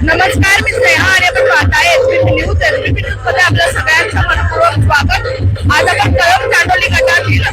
नमस्कार, मी स्नेहा आणि आपण पाहताय एसबीपी न्यूज. एसबीपी न्यूज मध्ये आपलं सगळ्यांचं मनपूर्वक स्वागत. आज आपण कळंब चांडोली गटातील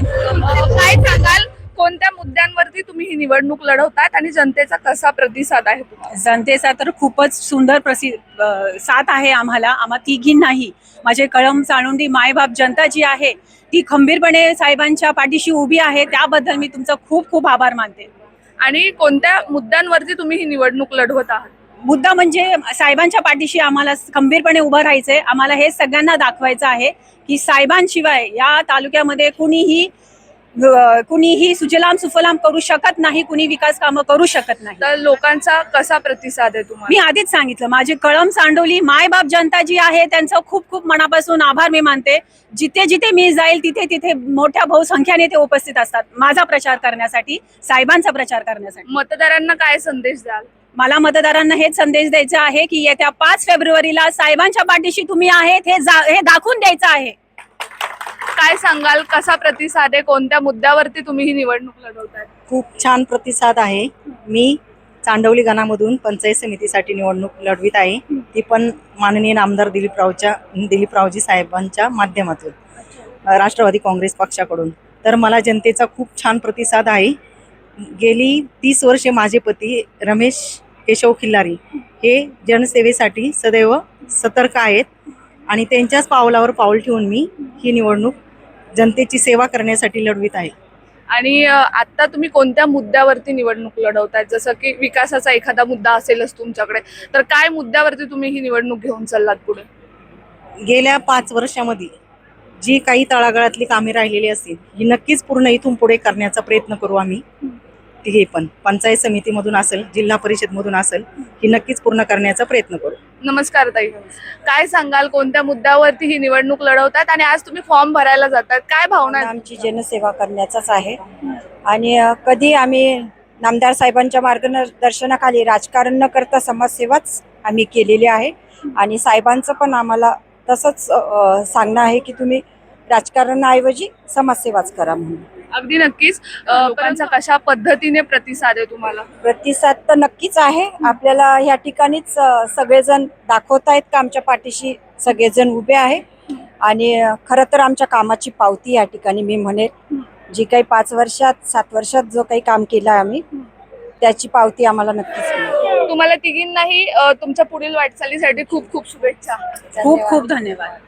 काय सांगाल, कोणत्या मुद्द्यांवरती तुम्ही ही निवडणूक लढवतात आणि जनतेचा कसा प्रतिसाद आहे तुम्हाला? जनतेचा तर खूपच सुंदर साथ आहे आम्हा तिघींनाही. माझे कळंब चाळुंडी मायबाप जनता जी आहे ती खंबीरपणे साहेबांच्या पाठीशी उभी आहे, त्याबद्दल मी तुमचा खूप खूप आभार मानते. आणि कोणत्या मुद्द्यांवरती तुम्ही ही निवडणूक लढवत आहात? मुद्दा म्हणजे साहेबांच्या पाठीशी आम्हाला खंबीरपणे उभं राहायचंय. आम्हाला हे सगळ्यांना दाखवायचं आहे की साहेबांशिवाय या तालुक्यामध्ये कुणीही सुजलाम सुफलाम करू शकत नाही, कुणी विकास कामं करू शकत नाही. तर लोकांचा कसा प्रतिसाद आहे तुम्हाला? मी आधीच सांगितलं, माझे कळंब चांडोली मायबाप जनता जी आहे त्यांचं खूप खूप मनापासून आभार मी मानते. जिथे जिथे मी जाईल तिथे तिथे मोठ्या बहुसंख्याने ते उपस्थित असतात माझा प्रचार करण्यासाठी, साहेबांचा प्रचार करण्यासाठी. मतदारांना काय संदेश द्याल? मला मतदारांना हेच संदेश द्यायचा आहे की येत्या 5 फेब्रुवारीला साहेबांच्या पाठीशी तुम्ही आहेत हे दाखवून द्यायचं आहे. काय सांगाल, कसा प्रतिसाद आहे? कोणत्या मुद्द्यावरती तुम्ही ही निवडणूक लढवताय? खूप छान प्रतिसाद आहे. मी चांडवली गणामधून पंचायत समितीसाठी निवडणूक लढवित आहे, ती पण माननीय आमदार दिलीपरावजी साहेबांच्या माध्यमातून, राष्ट्रवादी काँग्रेस पक्षाकडून. तर मला जनतेचा खूप छान प्रतिसाद आहे. गेली 30 वर्षे माझे पती रमेश केशव खिल्लारी हे जनसेवेसाठी सदैव सतर्क आहेत आणि त्यांच्याच पावलावर पाऊल ठेवून मी ही निवडणूक जनतेची सेवा करण्यासाठी लढवित आहे. आणि आता तुम्ही कोणत्या मुद्द्यावरती निवडणूक लढवताय? जसं की विकासाचा एखादा मुद्दा असेलच तुमच्याकडे, तर काय मुद्द्यावरती तुम्ही ही निवडणूक घेऊन चाललात पुढे? गेल्या 5 वर्षामध्ये जी काही तळागाळातली कामे राहिलेली असतील ही नक्कीच पूर्ण इथून पुढे करण्याचा प्रयत्न करू आम्ही. हे पण पंचायत समितीमधून असेल, जिल्हा परिषदमधून असेल, ही नक्कीच पूर्ण करण्याचा प्रयत्न करू. नमस्कार ताई, काय सांगाल, कोणत्या मुद्द्यावरती ही निवडणूक लढवतात आणि आज तुम्ही फॉर्म भरायला जातात, काय भावना आहेत? आमची जनसेवा करण्याचाच आहे आणि कधी आम्ही नामदार साहेबांच्या मार्गदर्शनाखाली राजकारण न करता समाजसेवाच आम्ही केलेली आहे आणि साहेबांचं पण आम्हाला तसंच सांगणं आहे की तुम्ही राजकारणाऐवजी समाजसेवाच करा म्हणून. अगदी नक्कीच. लोकांचा कशा पद्धतीने प्रतिसाद आहे तुम्हाला? प्रतिसाद तर नक्कीच आहे. आपल्याला ह्या ठिकाणीच सगळेजण दाखवतायत का आमच्या पाठीशी सगळेजण उभे आहे आणि खरं तर आमच्या कामाची पावती या ठिकाणी मी म्हणेल, जी काही 5 वर्षात 7 वर्षात जो काही काम केलं आहे आम्ही, त्याची पावती आम्हाला नक्कीच मिळेल. तुम्हाला तिघींनाही तुमच्या पुढील वाटचालीसाठी खूप खूप शुभेच्छा. खूप खूप धन्यवाद.